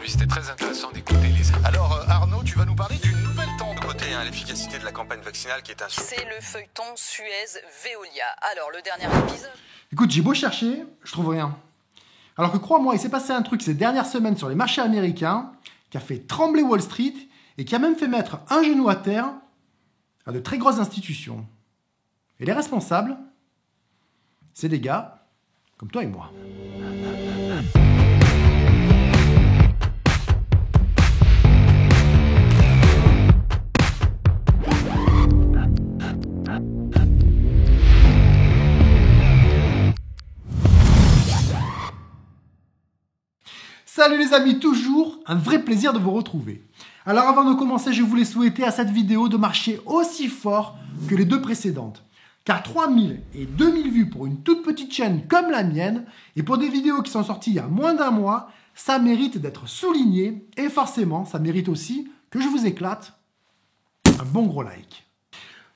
oui, c'était très intéressant d'écouter les... Alors, Arnaud, tu vas nous parler d'une nouvelle tendance de côté, l'efficacité de la campagne vaccinale qui est un... C'est le feuilleton Suez-Veolia. Alors, le dernier épisode... Écoute, j'ai beau chercher, je trouve rien. Alors que crois-moi, il s'est passé un truc ces dernières semaines sur les marchés américains qui a fait trembler Wall Street et qui a même fait mettre un genou à terre à de très grosses institutions. Et les responsables, c'est des gars comme toi et moi. Salut les amis, toujours un vrai plaisir de vous retrouver. Alors avant de commencer, je voulais souhaiter à cette vidéo de marcher aussi fort que les deux précédentes. Car 3000 et 2000 vues pour une toute petite chaîne comme la mienne, et pour des vidéos qui sont sorties il y a moins d'un mois, ça mérite d'être souligné, et forcément, ça mérite aussi que je vous éclate un bon gros like.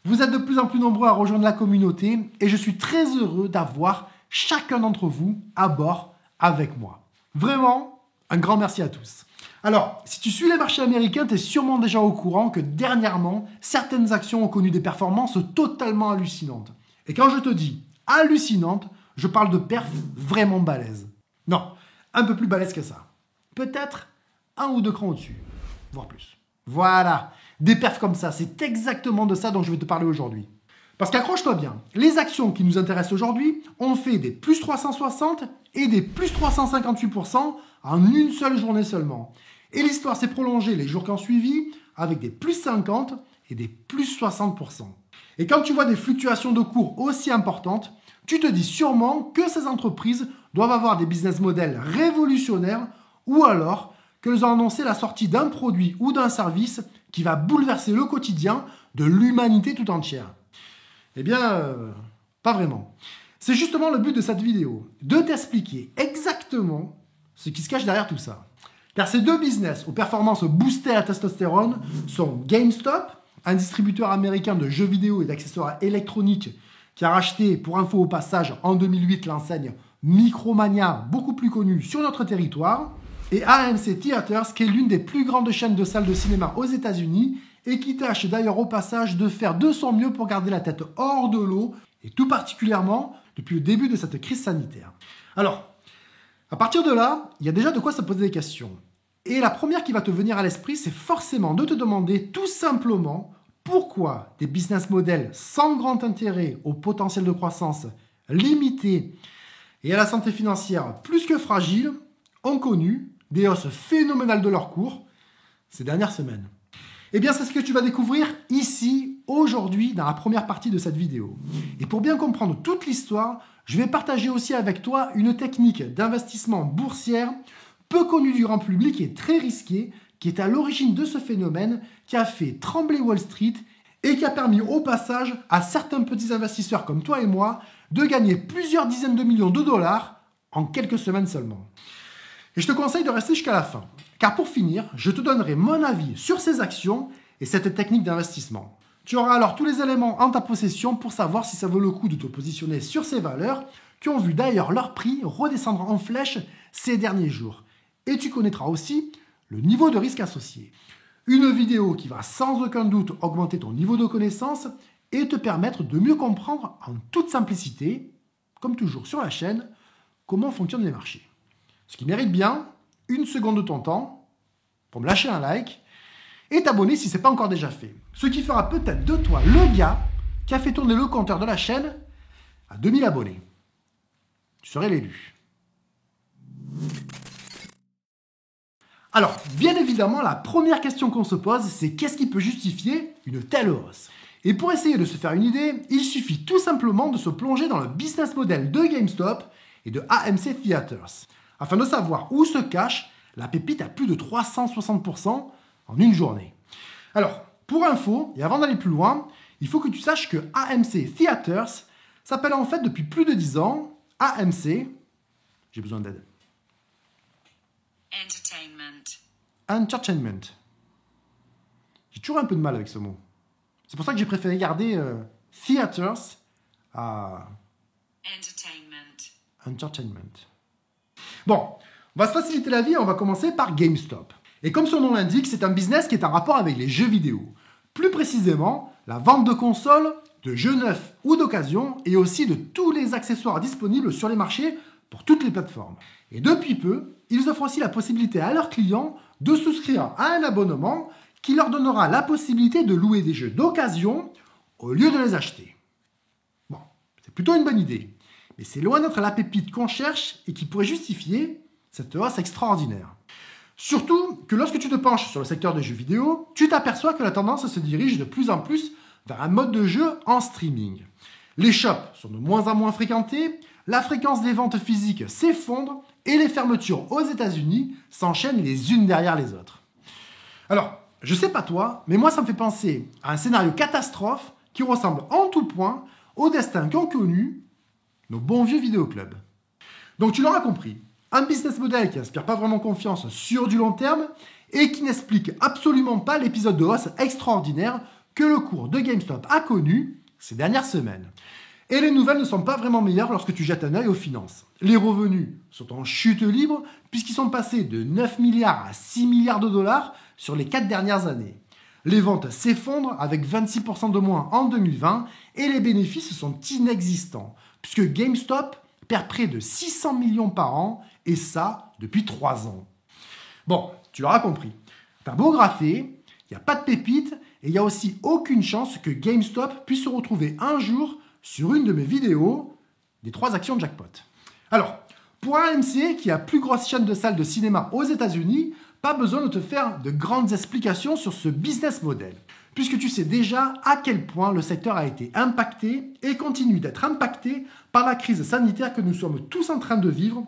Vous êtes de plus en plus nombreux à rejoindre la communauté, et je suis très heureux d'avoir chacun d'entre vous à bord avec moi. Vraiment, un grand merci à tous. Alors, si tu suis les marchés américains, tu es sûrement déjà au courant que dernièrement, certaines actions ont connu des performances totalement hallucinantes. Et quand je te dis hallucinantes, je parle de perfs vraiment balèzes. Non, un peu plus balèzes que ça. Peut-être un ou deux crans au-dessus, voire plus. Voilà, des perfs comme ça, c'est exactement de ça dont je vais te parler aujourd'hui. Parce qu'accroche-toi bien, les actions qui nous intéressent aujourd'hui ont fait des plus 360 et des plus 358% en une seule journée seulement. Et l'histoire s'est prolongée les jours qui ont suivi avec des plus 50 et des plus 60%. Et quand tu vois des fluctuations de cours aussi importantes, tu te dis sûrement que ces entreprises doivent avoir des business models révolutionnaires ou alors qu'elles ont annoncé la sortie d'un produit ou d'un service qui va bouleverser le quotidien de l'humanité tout entière. Eh bien, pas vraiment. C'est justement le but de cette vidéo, de t'expliquer exactement ce qui se cache derrière tout ça. Car ces deux business aux performances boostées à testostérone sont GameStop, un distributeur américain de jeux vidéo et d'accessoires électroniques qui a racheté, pour info au passage, en 2008 l'enseigne Micromania, beaucoup plus connue sur notre territoire, et AMC Theatres, qui est l'une des plus grandes chaînes de salles de cinéma aux États-Unis et qui tâche d'ailleurs au passage de faire de son mieux pour garder la tête hors de l'eau, et tout particulièrement depuis le début de cette crise sanitaire. Alors, à partir de là, il y a déjà de quoi se poser des questions. Et la première qui va te venir à l'esprit, c'est forcément de te demander tout simplement pourquoi des business models sans grand intérêt au potentiel de croissance limité et à la santé financière plus que fragile ont connu des hausses phénoménales de leurs cours ces dernières semaines. Eh bien, c'est ce que tu vas découvrir ici, aujourd'hui, dans la première partie de cette vidéo. Et pour bien comprendre toute l'histoire, je vais partager aussi avec toi une technique d'investissement boursière peu connue du grand public et très risquée, qui est à l'origine de ce phénomène qui a fait trembler Wall Street et qui a permis au passage à certains petits investisseurs comme toi et moi de gagner plusieurs dizaines de millions de dollars en quelques semaines seulement. Et je te conseille de rester jusqu'à la fin, car pour finir, je te donnerai mon avis sur ces actions et cette technique d'investissement. Tu auras alors tous les éléments en ta possession pour savoir si ça vaut le coup de te positionner sur ces valeurs qui ont vu d'ailleurs leur prix redescendre en flèche ces derniers jours. Et tu connaîtras aussi le niveau de risque associé. Une vidéo qui va sans aucun doute augmenter ton niveau de connaissance et te permettre de mieux comprendre en toute simplicité, comme toujours sur la chaîne, comment fonctionnent les marchés. Ce qui mérite bien une seconde de ton temps pour me lâcher un like et t'abonner si ce n'est pas encore déjà fait. Ce qui fera peut-être de toi le gars qui a fait tourner le compteur de la chaîne à 2000 abonnés. Tu serais l'élu. Alors, bien évidemment, la première question qu'on se pose, c'est qu'est-ce qui peut justifier une telle hausse ? Et pour essayer de se faire une idée, il suffit tout simplement de se plonger dans le business model de GameStop et de AMC Theatres, afin de savoir où se cache la pépite à plus de 360% en une journée. Alors, pour info, et avant d'aller plus loin, il faut que tu saches que AMC Theatres s'appelle en fait depuis plus de 10 ans AMC, j'ai besoin d'aide. Entertainment. J'ai toujours un peu de mal avec ce mot. C'est pour ça que j'ai préféré garder Theatres à Entertainment. Bon, On va se faciliter la vie et on va commencer par GameStop. Et comme son nom l'indique, c'est un business qui est en rapport avec les jeux vidéo. Plus précisément, la vente de consoles, de jeux neufs ou d'occasion, et aussi de tous les accessoires disponibles sur les marchés pour toutes les plateformes. Et depuis peu, ils offrent aussi la possibilité à leurs clients de souscrire à un abonnement qui leur donnera la possibilité de louer des jeux d'occasion au lieu de les acheter. Bon, c'est plutôt une bonne idée, mais c'est loin d'être la pépite qu'on cherche et qui pourrait justifier cette hausse extraordinaire. Surtout que lorsque tu te penches sur le secteur des jeux vidéo, tu t'aperçois que la tendance se dirige de plus en plus vers un mode de jeu en streaming. Les shops sont de moins en moins fréquentés, la fréquence des ventes physiques s'effondre et les fermetures aux États-Unis s'enchaînent les unes derrière les autres. Alors, je sais pas toi, mais moi ça me fait penser à un scénario catastrophe qui ressemble en tout point au destin qu'ont connu nos bons vieux vidéoclubs. Donc tu l'auras compris, un business model qui n'inspire pas vraiment confiance sur du long terme et qui n'explique absolument pas l'épisode de hausse extraordinaire que le cours de GameStop a connu ces dernières semaines. Et les nouvelles ne sont pas vraiment meilleures lorsque tu jettes un œil aux finances. Les revenus sont en chute libre puisqu'ils sont passés de 9 milliards à 6 milliards de dollars sur les 4 dernières années. Les ventes s'effondrent avec 26% de moins en 2020 et les bénéfices sont inexistants puisque GameStop perd près de 600 millions par an et ça depuis 3 ans. Bon, tu l'auras compris. T'as beau gratter, il n'y a pas de pépite et il n'y a aussi aucune chance que GameStop puisse se retrouver un jour sur une de mes vidéos des 3 actions de jackpot. Alors, pour AMC, qui est la plus grosse chaîne de salles de cinéma aux États-Unis, pas besoin de te faire de grandes explications sur ce business model, puisque tu sais déjà à quel point le secteur a été impacté et continue d'être impacté par la crise sanitaire que nous sommes tous en train de vivre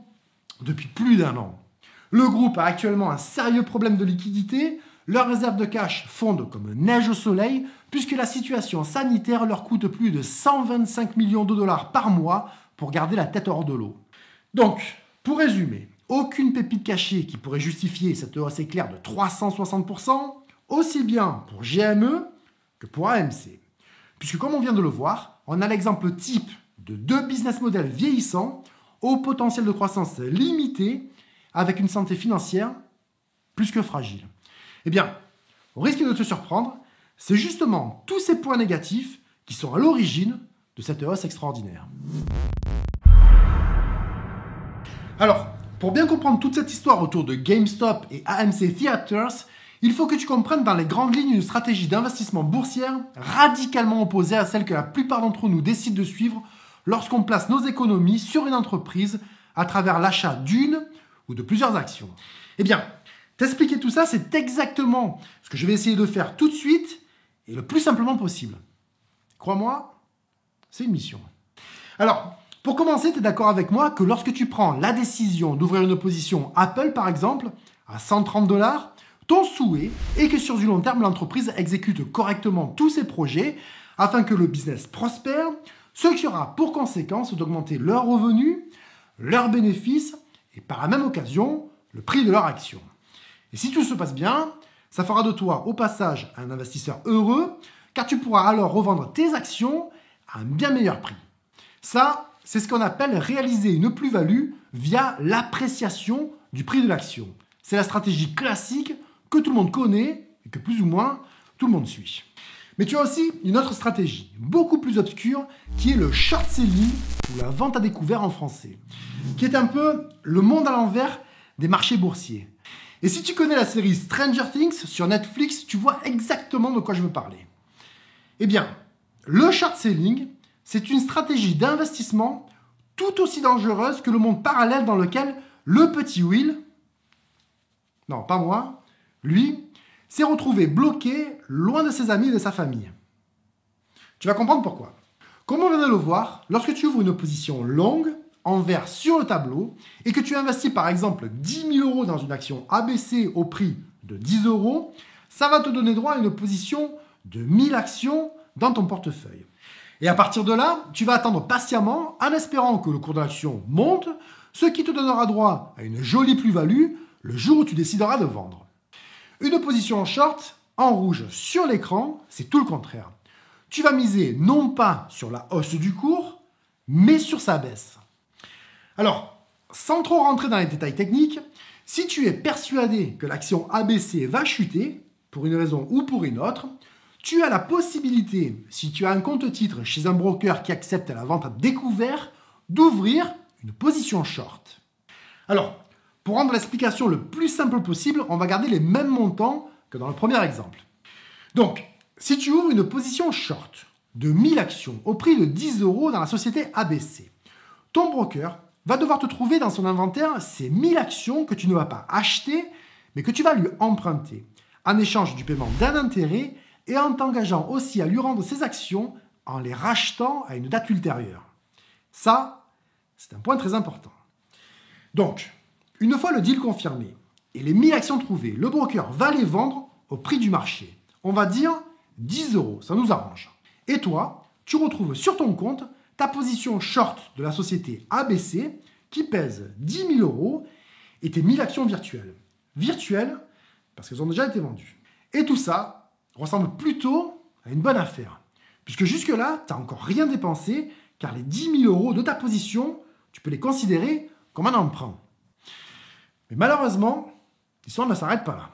depuis plus d'1 an. Le groupe a actuellement un sérieux problème de liquidité, leurs réserves de cash fondent comme neige au soleil, puisque la situation sanitaire leur coûte plus de 125 millions de dollars par mois pour garder la tête hors de l'eau. Donc, pour résumer, aucune pépite cachée qui pourrait justifier cette hausse éclair de 360%, aussi bien pour GME que pour AMC. Puisque comme on vient de le voir, on a l'exemple type de 2 business models vieillissants au potentiel de croissance limité avec une santé financière plus que fragile. Eh bien, au risque de te surprendre, c'est justement tous ces points négatifs qui sont à l'origine de cette hausse extraordinaire. Alors, pour bien comprendre toute cette histoire autour de GameStop et AMC Theatres, il faut que tu comprennes dans les grandes lignes une stratégie d'investissement boursière radicalement opposée à celle que la plupart d'entre nous décident de suivre lorsqu'on place nos économies sur une entreprise à travers l'achat d'une ou de plusieurs actions. Eh bien, t'expliquer tout ça, c'est exactement ce que je vais essayer de faire tout de suite et le plus simplement possible. Crois-moi, c'est une mission. Alors, pour commencer, tu es d'accord avec moi que lorsque tu prends la décision d'ouvrir une position Apple, par exemple, à 130 $, ton souhait est que sur du long terme, l'entreprise exécute correctement tous ses projets afin que le business prospère, ce qui aura pour conséquence d'augmenter leurs revenus, leurs bénéfices et par la même occasion, le prix de leur action. Et si tout se passe bien, ça fera de toi au passage un investisseur heureux car tu pourras alors revendre tes actions à un bien meilleur prix. Ça, c'est ce qu'on appelle réaliser une plus-value via l'appréciation du prix de l'action. C'est la stratégie classique que tout le monde connaît et que plus ou moins tout le monde suit. Mais tu as aussi une autre stratégie, beaucoup plus obscure, qui est le short selling ou la vente à découvert en français, qui est un peu le monde à l'envers des marchés boursiers. Et si tu connais la série Stranger Things sur Netflix, tu vois exactement de quoi je veux parler. Eh bien, le short selling, c'est une stratégie d'investissement tout aussi dangereuse que le monde parallèle dans lequel le petit Will, non pas moi, lui, s'est retrouvé bloqué loin de ses amis et de sa famille. Tu vas comprendre pourquoi. Comme on vient de le voir, lorsque tu ouvres une position longue, en vert sur le tableau, et que tu investis par exemple 10 000 € dans une action ABC au prix de 10 €, ça va te donner droit à une position de 1000 actions dans ton portefeuille. Et à partir de là, tu vas attendre patiemment en espérant que le cours de l'action monte, ce qui te donnera droit à une jolie plus-value le jour où tu décideras de vendre. Une position en short, en rouge sur l'écran, c'est tout le contraire. Tu vas miser non pas sur la hausse du cours, mais sur sa baisse. Alors, sans trop rentrer dans les détails techniques, si tu es persuadé que l'action ABC va chuter, pour une raison ou pour une autre, tu as la possibilité, si tu as un compte titre chez un broker qui accepte la vente à découvert, d'ouvrir une position short. Alors, pour rendre l'explication le plus simple possible, on va garder les mêmes montants que dans le premier exemple. Donc, si tu ouvres une position short de 1000 actions au prix de 10 € dans la société ABC, ton broker va devoir te trouver dans son inventaire ces 1000 actions que tu ne vas pas acheter, mais que tu vas lui emprunter, en échange du paiement d'un intérêt et en t'engageant aussi à lui rendre ces actions en les rachetant à une date ultérieure. Ça, c'est un point très important. Donc, une fois le deal confirmé et les 1000 actions trouvées, le broker va les vendre au prix du marché. On va dire 10 €, ça nous arrange. Et toi, tu retrouves sur ton compte ta position short de la société ABC qui pèse 10 000 € et tes 1000 actions virtuelles. Virtuelles parce qu'elles ont déjà été vendues. Et tout ça ressemble plutôt à une bonne affaire. Puisque jusque-là, tu n'as encore rien dépensé car les 10 000 € de ta position, tu peux les considérer comme un emprunt. Mais malheureusement, l'histoire ne s'arrête pas là.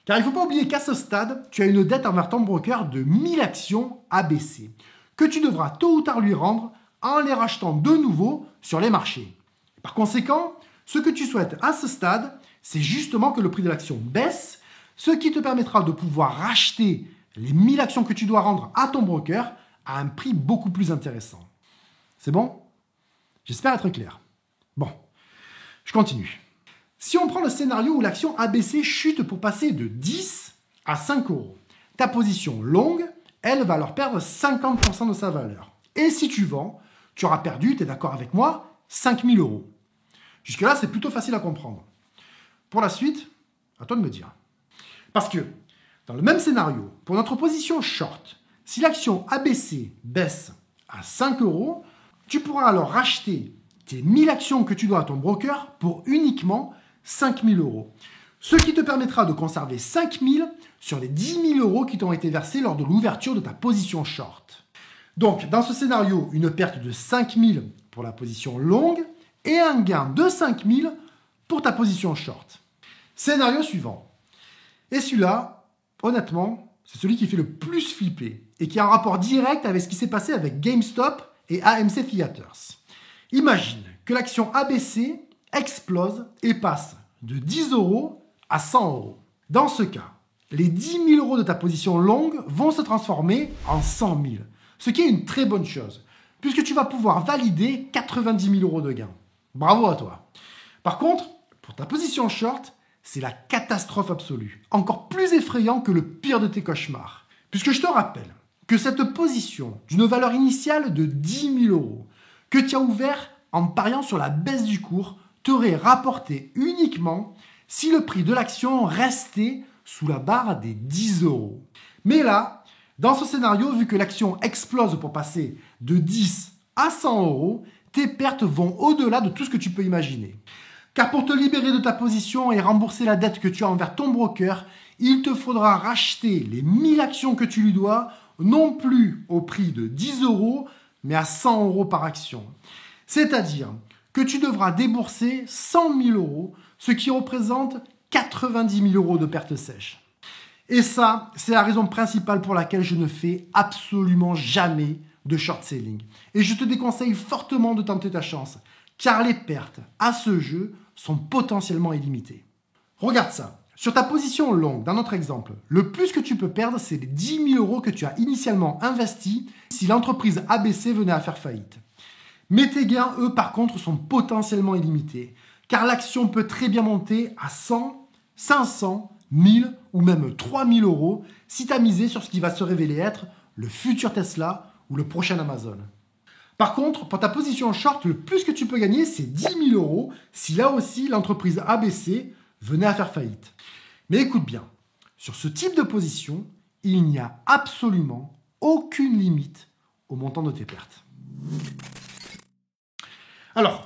Car il ne faut pas oublier qu'à ce stade, tu as une dette envers ton broker de 1000 actions ABC que tu devras tôt ou tard lui rendre en les rachetant de nouveau sur les marchés. Par conséquent, ce que tu souhaites à ce stade, c'est justement que le prix de l'action baisse, ce qui te permettra de pouvoir racheter les 1000 actions que tu dois rendre à ton broker à un prix beaucoup plus intéressant. C'est bon ? J'espère être clair. Bon, je continue. Si on prend le scénario où l'action ABC chute pour passer de 10 à 5 €, ta position longue, elle va alors perdre 50% de sa valeur. Et si tu vends, tu auras perdu, tu es d'accord avec moi, 5 000 €. Jusque-là, c'est plutôt facile à comprendre. Pour la suite, à toi de me dire. Parce que, dans le même scénario, pour notre position short, si l'action ABC baisse à 5 €, tu pourras alors racheter tes 1000 actions que tu dois à ton broker pour uniquement 5 000 €. Ce qui te permettra de conserver 5 000 sur les 10 000 € qui t'ont été versés lors de l'ouverture de ta position short. Donc, dans ce scénario, une perte de 5 000 pour la position longue et un gain de 5 000 pour ta position short. Scénario suivant. Et celui-là, honnêtement, c'est celui qui fait le plus flipper et qui a un rapport direct avec ce qui s'est passé avec GameStop et AMC Theatres. Imagine que l'action ABC explose et passe de 10 € à 100 €. Dans ce cas, les 10 000 € de ta position longue vont se transformer en 100 000, ce qui est une très bonne chose, puisque tu vas pouvoir valider 90 000 € de gains. Bravo à toi. Par contre, pour ta position short, c'est la catastrophe absolue, encore plus effrayant que le pire de tes cauchemars. Puisque je te rappelle que cette position d'une valeur initiale de 10 000 € que tu as ouvert en pariant sur la baisse du cours t'aurait rapporté uniquement si le prix de l'action restait sous la barre des 10 €. Mais là, dans ce scénario, vu que l'action explose pour passer de 10 à 100 €, tes pertes vont au-delà de tout ce que tu peux imaginer. Car pour te libérer de ta position et rembourser la dette que tu as envers ton broker, il te faudra racheter les 1000 actions que tu lui dois, non plus au prix de 10 €, mais à 100 € par action. C'est-à-dire que tu devras débourser 100 000 €, ce qui représente 90 000 € de pertes sèches. Et ça, c'est la raison principale pour laquelle je ne fais absolument jamais de short selling. Et je te déconseille fortement de tenter ta chance, car les pertes à ce jeu sont potentiellement illimitées. Regarde ça. Sur ta position longue, dans notre exemple, le plus que tu peux perdre, c'est les 10 000 € que tu as initialement investis si l'entreprise ABC venait à faire faillite. Mais tes gains, eux, par contre, sont potentiellement illimités, car l'action peut très bien monter à 100, 500, 1000 ou même 3000 € si tu as misé sur ce qui va se révéler être le futur Tesla ou le prochain Amazon. Par contre, pour ta position short, le plus que tu peux gagner, c'est 10 000 € si là aussi l'entreprise ABC venait à faire faillite. Mais écoute bien, sur ce type de position, il n'y a absolument aucune limite au montant de tes pertes. Alors,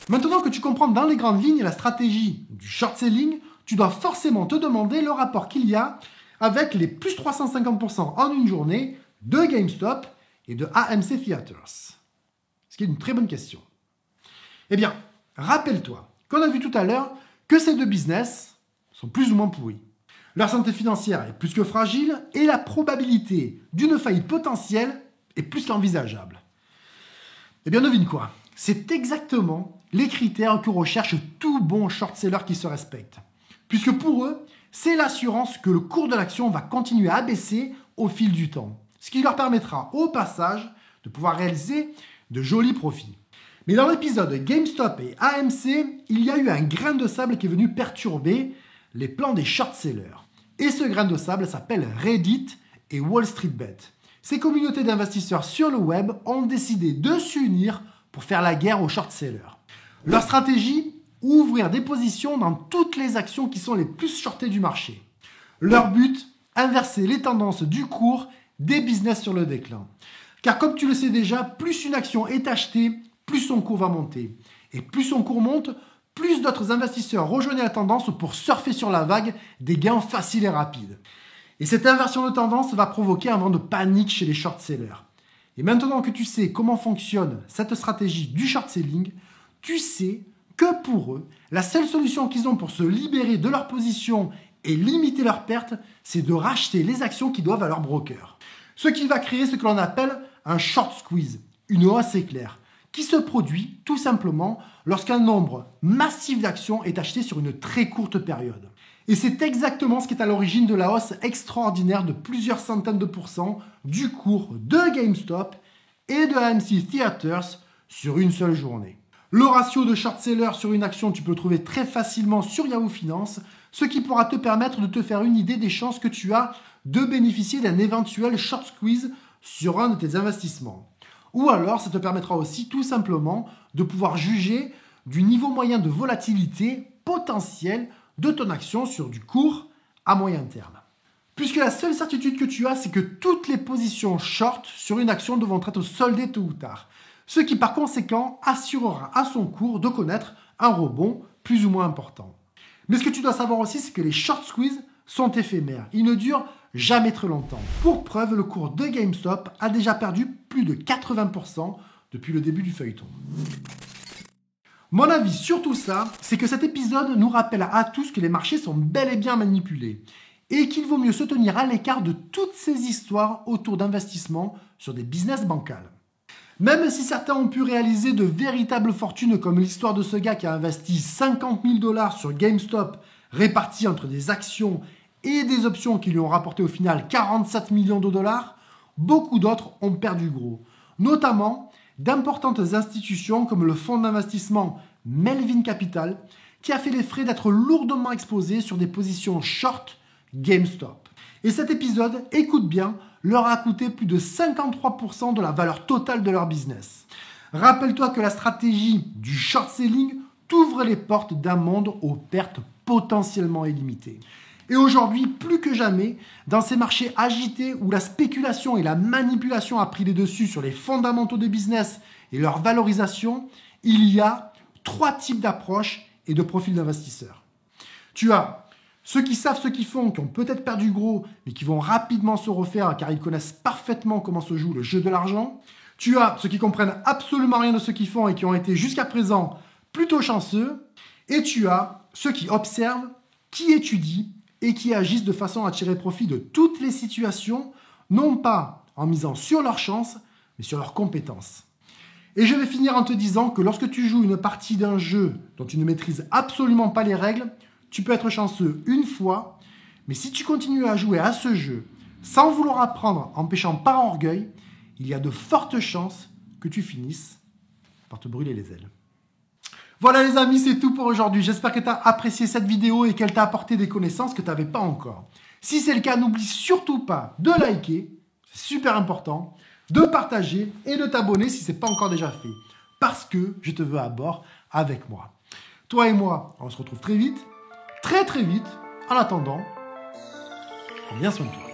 maintenant que tu comprends dans les grandes lignes la stratégie du short selling, tu dois forcément te demander le rapport qu'il y a avec les plus 350% en une journée de GameStop et de AMC Theatres. Ce qui est une très bonne question. Eh bien, rappelle-toi qu'on a vu tout à l'heure que ces deux business sont plus ou moins pourris. Leur santé financière est plus que fragile et la probabilité d'une faillite potentielle est plus qu'envisageable. Eh bien, devine quoi? C'est exactement les critères que recherche tout bon short-seller qui se respecte. Puisque pour eux, c'est l'assurance que le cours de l'action va continuer à baisser au fil du temps. Ce qui leur permettra au passage de pouvoir réaliser de jolis profits. Mais dans l'épisode GameStop et AMC, il y a eu un grain de sable qui est venu perturber les plans des short-sellers. Et ce grain de sable s'appelle Reddit et Wall Street Bet. Ces communautés d'investisseurs sur le web ont décidé de s'unir pour faire la guerre aux short-sellers. Leur stratégie, ouvrir des positions dans toutes les actions qui sont les plus shortées du marché. Leur but, inverser les tendances du cours des business sur le déclin. Car comme tu le sais déjà, plus une action est achetée, plus son cours va monter. Et plus son cours monte, plus d'autres investisseurs rejoignent la tendance pour surfer sur la vague des gains faciles et rapides. Et cette inversion de tendance va provoquer un vent de panique chez les short-sellers. Et maintenant que tu sais comment fonctionne cette stratégie du short-selling, tu sais que pour eux, la seule solution qu'ils ont pour se libérer de leur position et limiter leurs pertes, c'est de racheter les actions qui doivent à leur broker. Ce qui va créer ce que l'on appelle un short squeeze, une hausse éclair, qui se produit tout simplement lorsqu'un nombre massif d'actions est acheté sur une très courte période. Et c'est exactement ce qui est à l'origine de la hausse extraordinaire de plusieurs centaines de pourcents du cours de GameStop et de AMC Theatres sur une seule journée. Le ratio de short-seller sur une action, tu peux le trouver très facilement sur Yahoo Finance, ce qui pourra te permettre de te faire une idée des chances que tu as de bénéficier d'un éventuel short squeeze sur un de tes investissements. Ou alors, ça te permettra aussi tout simplement de pouvoir juger du niveau moyen de volatilité potentiel de ton action sur du court à moyen terme. Puisque la seule certitude que tu as, c'est que toutes les positions short sur une action devront être soldées tôt ou tard. Ce qui par conséquent assurera à son cours de connaître un rebond plus ou moins important. Mais ce que tu dois savoir aussi, c'est que les short squeeze sont éphémères. Ils ne durent jamais très longtemps. Pour preuve, le cours de GameStop a déjà perdu plus de 80% depuis le début du feuilleton. Mon avis sur tout ça, c'est que cet épisode nous rappelle à tous que les marchés sont bel et bien manipulés et qu'il vaut mieux se tenir à l'écart de toutes ces histoires autour d'investissements sur des business bancals. Même si certains ont pu réaliser de véritables fortunes comme l'histoire de ce gars qui a investi 50 000 $ sur GameStop répartis entre des actions et des options qui lui ont rapporté au final 47 millions de dollars, beaucoup d'autres ont perdu gros. Notamment d'importantes institutions comme le fonds d'investissement Melvin Capital qui a fait les frais d'être lourdement exposé sur des positions short GameStop. Et cet épisode, écoute bien, leur a coûté plus de 53% de la valeur totale de leur business. Rappelle-toi que la stratégie du short selling t'ouvre les portes d'un monde aux pertes potentiellement illimitées. Et aujourd'hui, plus que jamais, dans ces marchés agités où la spéculation et la manipulation a pris les dessus sur les fondamentaux des business et leur valorisation, il y a 3 types d'approches et de profils d'investisseurs. Tu as ceux qui savent ce qu'ils font, qui ont peut-être perdu gros, mais qui vont rapidement se refaire car ils connaissent parfaitement comment se joue le jeu de l'argent. Tu as ceux qui comprennent absolument rien de ce qu'ils font et qui ont été jusqu'à présent plutôt chanceux. Et tu as ceux qui observent, qui étudient et qui agissent de façon à tirer profit de toutes les situations, non pas en misant sur leur chance, mais sur leurs compétences. Et je vais finir en te disant que lorsque tu joues une partie d'un jeu dont tu ne maîtrises absolument pas les règles, tu peux être chanceux une fois, mais si tu continues à jouer à ce jeu sans vouloir apprendre en pêchant par orgueil, il y a de fortes chances que tu finisses par te brûler les ailes. Voilà les amis, c'est tout pour aujourd'hui. J'espère que tu as apprécié cette vidéo et qu'elle t'a apporté des connaissances que tu n'avais pas encore. Si c'est le cas, n'oublie surtout pas de liker, c'est super important, de partager et de t'abonner si ce n'est pas encore déjà fait. Parce que je te veux à bord avec moi. Toi et moi, on se retrouve très vite. Très vite. En attendant, prends bien soin de toi.